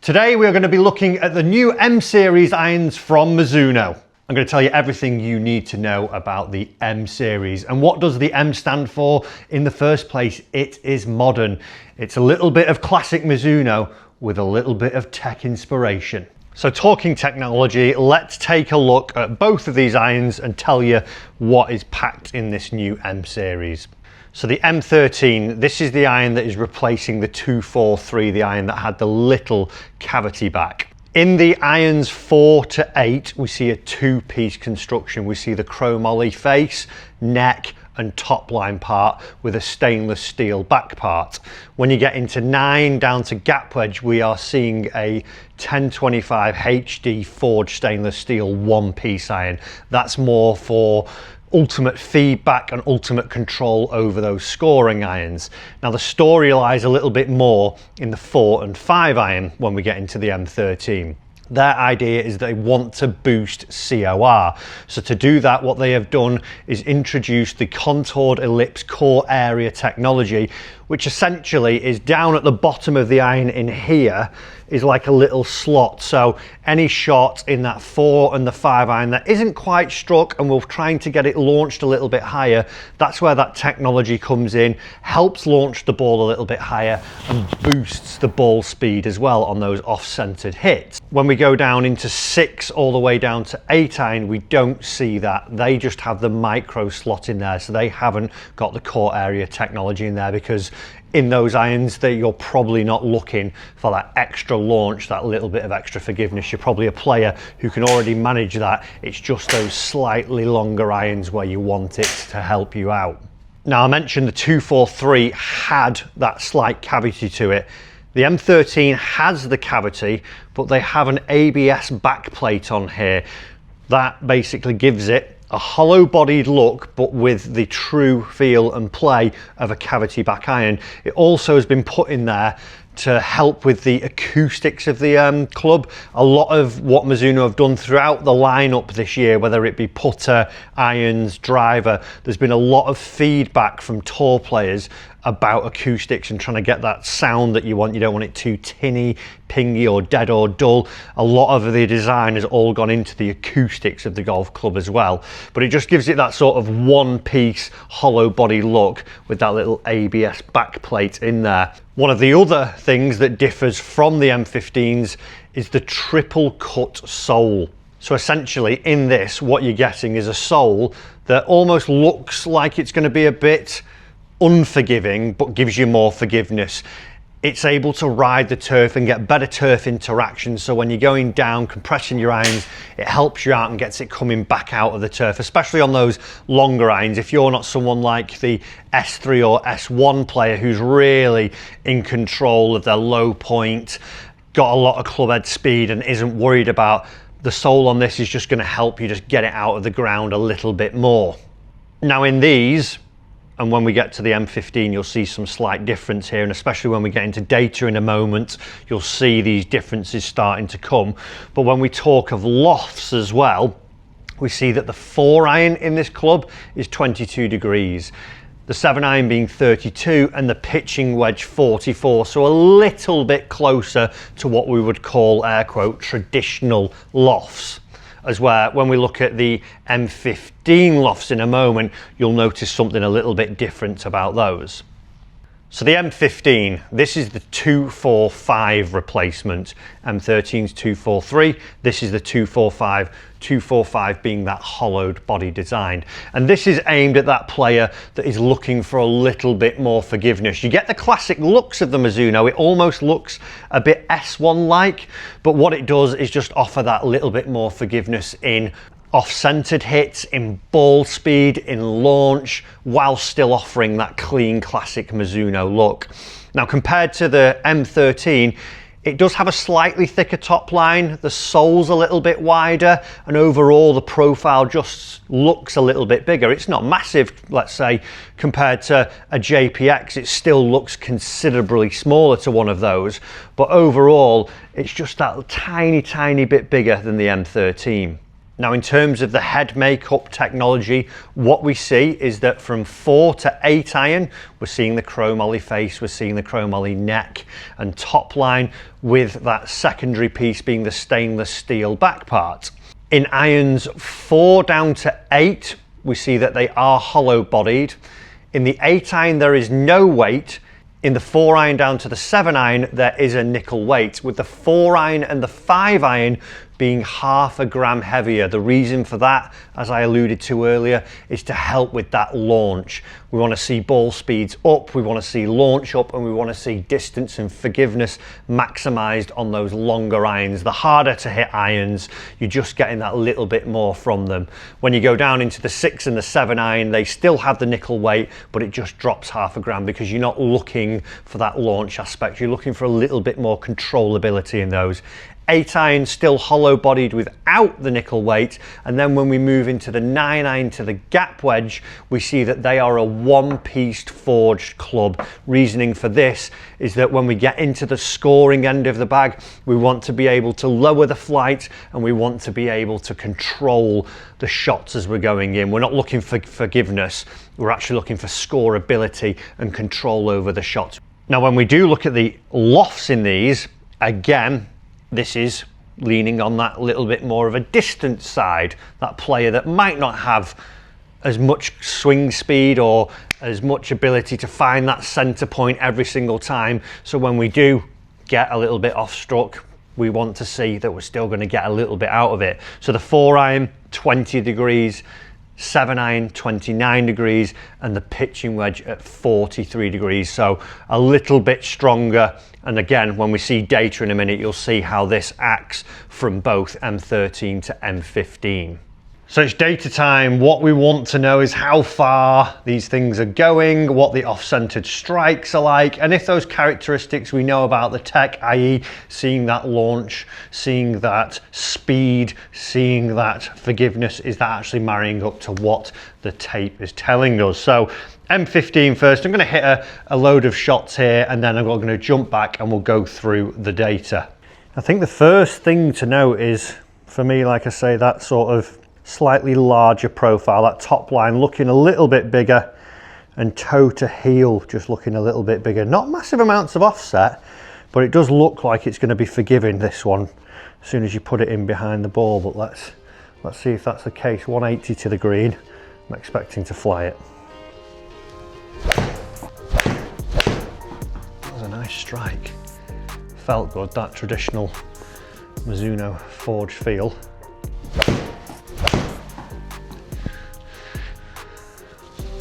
Today we're going to be looking at the new M Series irons from Mizuno. I'm going to tell you everything you need to know about the M Series. And what does the M stand for? In the first place, it is modern. It's a little bit of classic Mizuno with a little bit of tech inspiration. So talking technology, let's take a look at both of these irons and tell you what is packed in this new M Series. So the M13, this is the iron that is replacing the 243, the iron that had the little cavity back. In the irons 4 to 8, we see a two-piece construction. We see the chromoly face, neck, and top line part with a stainless steel back part. When you get into 9 down to gap wedge, we are seeing a 1025 HD forged stainless steel one-piece iron. That's more for ultimate feedback and ultimate control over those scoring irons. Now the story lies a little bit more in the 4 and 5 iron when we get into the M13. Their idea is they want to boost COR. So to do that, what they have done is introduce the contoured ellipse core area technology, which essentially is down at the bottom of the iron in here is like a little slot. So any shot in that 4 and the 5 iron that isn't quite struck and we're trying to get it launched a little bit higher, that's where that technology comes in, helps launch the ball a little bit higher and boosts the ball speed as well on those off-centered hits. When we go down into 6 all the way down to 8 iron, we don't see that. They just have the micro slot in there, so they haven't got the core area technology in there, because in those irons that you're probably not looking for that extra launch, that little bit of extra forgiveness. You're probably a player who can already manage that. It's just those slightly longer irons where you want it to help you out. Now I mentioned the 243 had that slight cavity to it. The M13 has the cavity, but they have an ABS backplate on here. That basically gives it a hollow-bodied look, but with the true feel and play of a cavity back iron. It also has been put in there to help with the acoustics of the club. A lot of what Mizuno have done throughout the lineup this year, whether it be putter, irons, driver, there's been a lot of feedback from tour players about acoustics and trying to get that sound that you want. You don't want it too tinny, pingy, or dead or dull. A lot of the design has all gone into the acoustics of the golf club as well, but it just gives it that sort of one-piece hollow body look with that little ABS backplate in there. One of the other things that differs from the M15s is the triple cut sole. So essentially in this, what you're getting is a sole that almost looks like it's going to be a bit unforgiving, but gives you more forgiveness. It's able to ride the turf and get better turf interaction, so when you're going down, compressing your irons, it helps you out and gets it coming back out of the turf, especially on those longer irons. If you're not someone like the S3 or S1 player who's really in control of their low point, got a lot of club head speed and isn't worried about, the sole on this is just going to help you just get it out of the ground a little bit more. Now in these, and when we get to the M15, you'll see some slight difference here, and especially when we get into data in a moment, you'll see these differences starting to come. But when we talk of lofts as well, we see that the 4 iron in this club is 22 degrees, the 7 iron being 32, and the pitching wedge 44, so a little bit closer to what we would call, air quote, traditional lofts. As where when we look at the M15 lofts in a moment, you'll notice something a little bit different about those. So the M15, this is the 245 replacement. M13's 243, this is the 245, 245 being that hollowed body design. And this is aimed at that player that is looking for a little bit more forgiveness. You get the classic looks of the Mizuno, it almost looks a bit S1-like, but what it does is just offer that little bit more forgiveness in off-centered hits, in ball speed, in launch, while still offering that clean classic Mizuno look. Now compared to the M13, it does have a slightly thicker top line, the sole's a little bit wider, and overall the profile just looks a little bit bigger. It's not massive, let's say, compared to a JPX, it still looks considerably smaller to one of those, but overall it's just that tiny bit bigger than the M13. Now, in terms of the head makeup technology, what we see is that from 4 to 8 iron, we're seeing the chromoly face, we're seeing the chromoly neck and top line, with that secondary piece being the stainless steel back part. In irons 4 down to 8, we see that they are hollow bodied. In the 8 iron, there is no weight. In the 4 iron down to the 7 iron, there is a nickel weight, with the 4 iron and the 5 iron being half a gram heavier. The reason for that, as I alluded to earlier, is to help with that launch. We want to see ball speeds up, we want to see launch up, and we want to see distance and forgiveness maximized on those longer irons. The harder to hit irons, you're just getting that little bit more from them. When you go down into the 6 and the 7 iron, they still have the nickel weight, but it just drops half a gram because you're not looking for that launch aspect. You're looking for a little bit more controllability in those. 8 iron still hollow bodied without the nickel weight, and then when we move into the 9 iron to the gap wedge, we see that they are a one-piece forged club. Reasoning for this is that when we get into the scoring end of the bag, we want to be able to lower the flight and we want to be able to control the shots as we're going in. We're not looking for forgiveness, we're actually looking for scoreability and control over the shots. Now, when we do look at the lofts in these, again, this is leaning on that little bit more of a distance side, that player that might not have as much swing speed or as much ability to find that center point every single time. So when we do get a little bit off struck, we want to see that we're still going to get a little bit out of it. So the 4 iron, 20 degrees, 7 iron, 29 degrees, and the pitching wedge at 43 degrees. So a little bit stronger. And again, when we see data in a minute, you'll see how this acts from both M13 to M15. So it's data time. What we want to know is how far these things are going, what the off-centered strikes are like, and if those characteristics we know about the tech, i.e. seeing that launch, seeing that speed, seeing that forgiveness, is that actually marrying up to what the tape is telling us. So M15 first, I'm going to hit a load of shots here, and then I'm going to jump back and we'll go through the data. I think the first thing to note is, for me, like I say, that sort of slightly larger profile, that top line looking a little bit bigger, and toe to heel just looking a little bit bigger. Not massive amounts of offset, but it does look like it's going to be forgiving, this one, as soon as you put it in behind the ball. But let's see if that's the case. 180 to the green. I'm expecting to fly it. That was a nice strike. Felt good, that traditional Mizuno forged feel.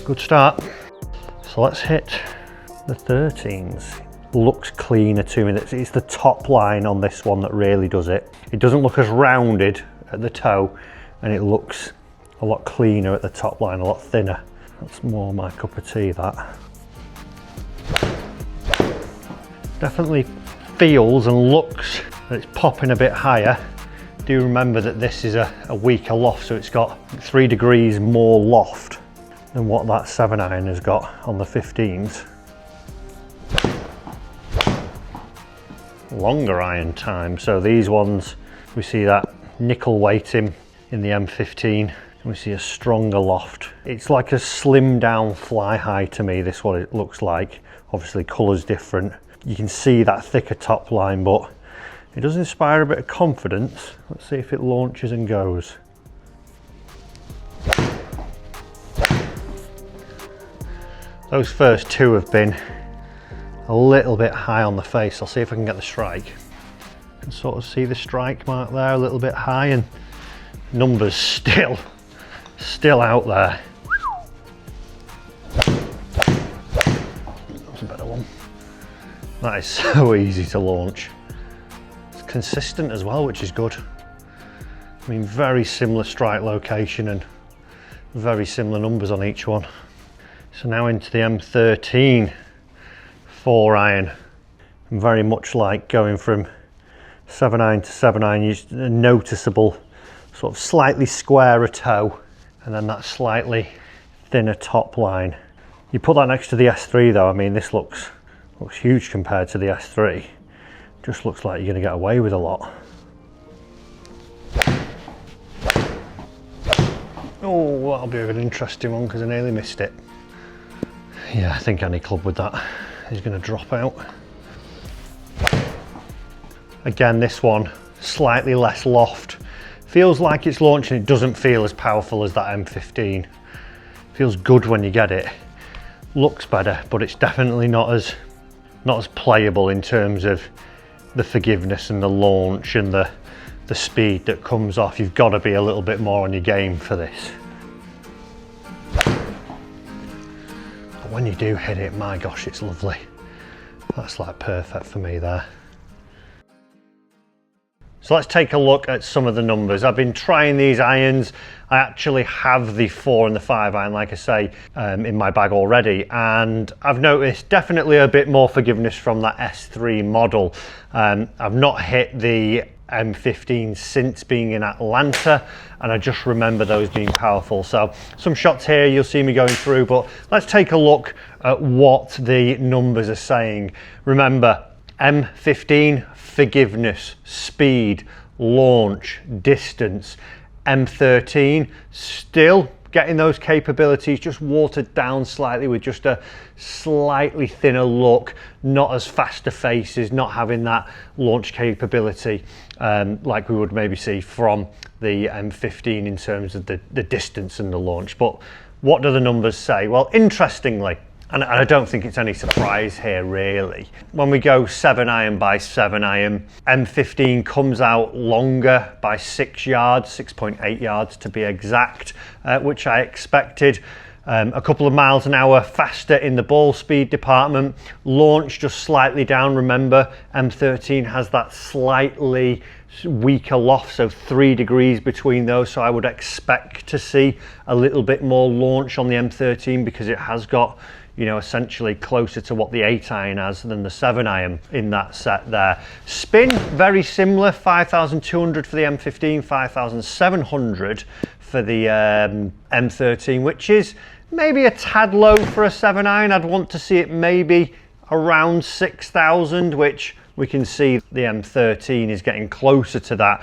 Good start. So let's hit the 13s. Looks cleaner to me. It's the top line on this one that really does it. It doesn't look as rounded at the toe, and it looks a lot cleaner at the top line, a lot thinner. That's more my cup of tea, that. Definitely feels and looks that it's popping a bit higher. Do remember that this is a weaker loft, so it's got 3 degrees more loft than what that 7 iron has got on the 15s. Longer iron time, so these ones, we see that nickel weighting in the M15, and we see a stronger loft. It's like a slimmed down fly high to me, this what it looks like. Obviously colour's different. You can see that thicker top line, but it does inspire a bit of confidence. Let's see if it launches and goes. Those first two have been a little bit high on the face. I'll see if I can get the strike. You can sort of see the strike mark there a little bit high, and numbers still out there. That's a better one. That is so easy to launch. It's consistent as well, which is good. I mean, very similar strike location and very similar numbers on each one. So now into the M13 4 iron. And very much like going from 7 iron to 7 iron, you just a noticeable sort of slightly squarer toe, and then that slightly thinner top line. You put that next to the S3 though, I mean, this looks huge compared to the S3. Just looks like you're going to get away with a lot. that'll be an interesting one because I nearly missed it. Yeah, I think any club with that is going to drop out. Again, this one, slightly less loft. Feels like it's launching, it doesn't feel as powerful as that M15. Feels good when you get it. Looks better, but it's definitely not as playable in terms of the forgiveness and the launch and the speed that comes off. You've got to be a little bit more on your game for this. But when you do hit it, my gosh, it's lovely. That's like perfect for me there. So let's take a look at some of the numbers. I've been trying these irons. I actually have the 4 and the 5 iron, like I say, in my bag already. And I've noticed definitely a bit more forgiveness from that S3 model. I've not hit the M15 since being in Atlanta, and I just remember those being powerful. So some shots here you'll see me going through, but let's take a look at what the numbers are saying. Remember, M15, forgiveness, speed, launch, distance. M13, still getting those capabilities, just watered down slightly with just a slightly thinner look, not as faster faces, not having that launch capability like we would maybe see from the M15 in terms of the distance and the launch. But what do the numbers say? Well, interestingly, and I don't think it's any surprise here really, when we go 7 iron by 7 iron, M15 comes out longer by 6 yards, 6.8 yards to be exact, which I expected. A couple of miles an hour faster in the ball speed department. Launch just slightly down. Remember, M13 has that slightly weaker loft, so 3 degrees between those, so I would expect to see a little bit more launch on the M13 because it has got, you know, essentially closer to what the 8 iron has than the 7 iron in that set there. Spin, very similar, 5,200 for the M15, 5,700 for the M13, which is maybe a tad low for a 7 iron. I'd want to see it maybe around 6,000, which we can see the M13 is getting closer to that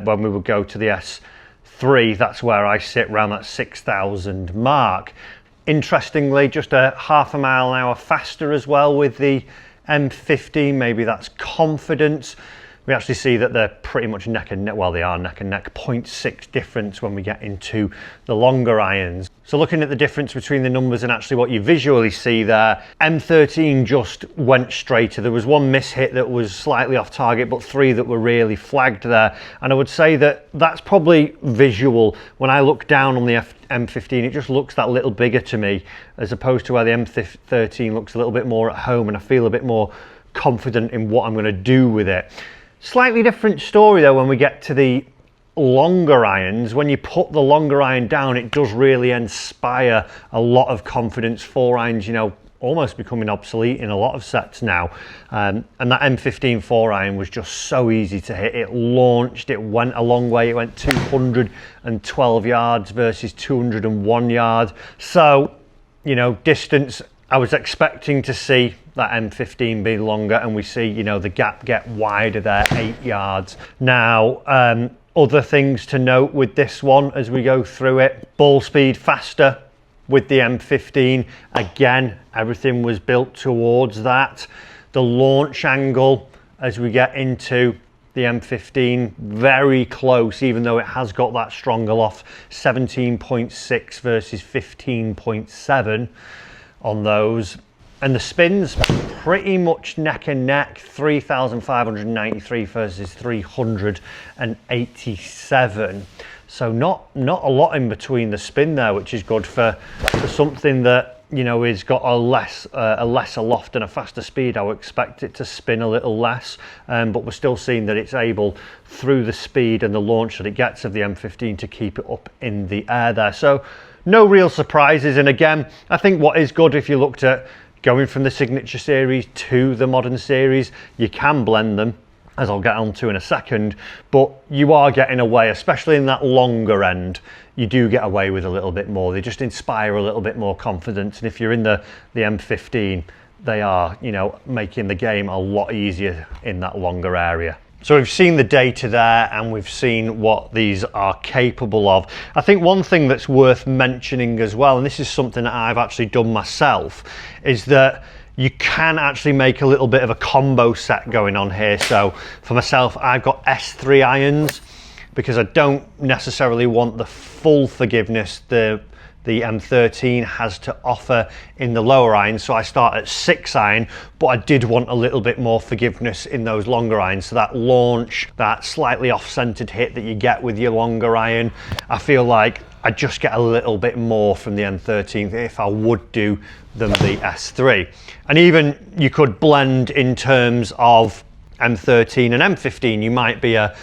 when we would go to the S3. That's where I sit, around that 6,000 mark. Interestingly, just a half a mile an hour faster as well with the M15. Maybe that's confidence. We actually see that they're pretty much neck and neck. Well, they are neck and neck, 0.6 difference when we get into the longer irons. So looking at the difference between the numbers and actually what you visually see there, M13 just went straighter. There was one miss hit that was slightly off target, but 3 that were really flagged there. And I would say that that's probably visual. When I look down on the M15, it just looks that little bigger to me, as opposed to where the M13 looks a little bit more at home, and I feel a bit more confident in what I'm going to do with it. Slightly different story though when we get to the longer irons. When you put the longer iron down, it does really inspire a lot of confidence. 4 irons, you know, almost becoming obsolete in a lot of sets now. And that M15 4 iron was just so easy to hit. It launched, it went a long way. It went 212 yards versus 201 yards. So, you know, distance, I was expecting to see that M15 be longer, and we see, you know, the gap get wider there, 8 yards. Now, other things to note with this one as we go through it: ball speed faster with the M15. Again, everything was built towards that. The launch angle as we get into the M15, very close, even though it has got that stronger loft, 17.6 versus 15.7 on those. And the spins pretty much neck and neck, 3,593 versus 387. So not a lot in between the spin there, which is good for something that, you know, is got a lesser loft and a faster speed. I would expect it to spin a little less, but we're still seeing that it's able, through the speed and the launch that it gets of the M15, to keep it up in the air there. So no real surprises. And again, I think what is good, if you looked at going from the Signature Series to the Modern Series, you can blend them, as I'll get onto in a second, but you are getting away, especially in that longer end, you do get away with a little bit more. They just inspire a little bit more confidence. And if you're in the M15, they are, you know, making the game a lot easier in that longer area. So we've seen the data there and we've seen what these are capable of. I think one thing that's worth mentioning as well, and this is something that I've actually done myself, is that you can actually make a little bit of a combo set going on here. So for myself, I've got S3 irons because I don't necessarily want the full forgiveness the M13 has to offer in the lower iron. So I start at 6 iron, but I did want a little bit more forgiveness in those longer irons. So that launch, that slightly off-centered hit that you get with your longer iron, I feel like I just get a little bit more from the M13 if I would do than the S3. And even you could blend in terms of M13 and M15. You might be a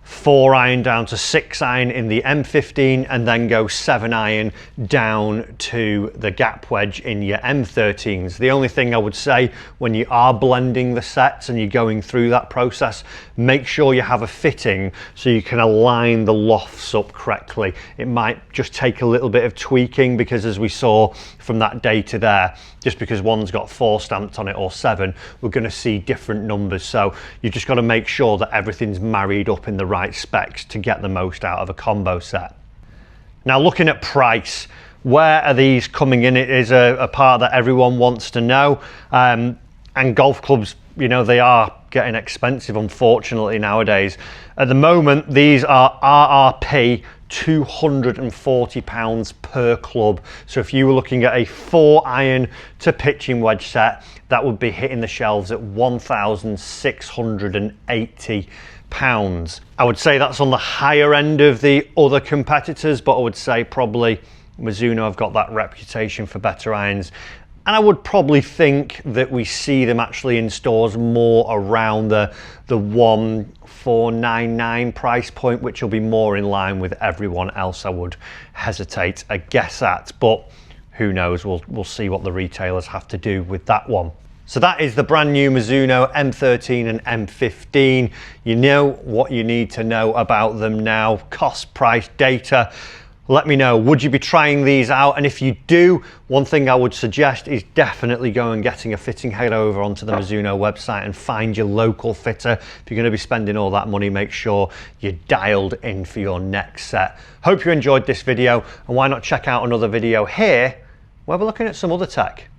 4 iron down to 6 iron in the M15 and then go 7 iron down to the gap wedge in your M13s. The only thing I would say when you are blending the sets and you're going through that process, make sure you have a fitting so you can align the lofts up correctly. It might just take a little bit of tweaking because, as we saw from that data there, just because one's got 4 stamped on it or 7, we're going to see different numbers. So you've just got to make sure that everything's married up in the right specs to get the most out of a combo set. Now, looking at price, where are these coming in? It is a part that everyone wants to know. And golf clubs, you know, they are getting expensive, unfortunately, nowadays. At the moment, these are RRP £240 per club. So if you were looking at a 4 iron to pitching wedge set, that would be hitting the shelves at £1,680. I would say that's on the higher end of the other competitors, but I would say probably Mizuno have got that reputation for better irons. And I would probably think that we see them actually in stores more around the 1499 price point, which will be more in line with everyone else, I would hesitate a guess at. But who knows, we'll see what the retailers have to do with that one. So that is the brand new Mizuno M13 and M15. You know what you need to know about them now. Cost, price, data. Let me know, would you be trying these out? And if you do, one thing I would suggest is definitely go and getting a fitting. Head over onto the Mizuno website and find your local fitter. If you're going to be spending all that money, make sure you're dialed in for your next set. Hope you enjoyed this video, and why not check out another video here where we're looking at some other tech.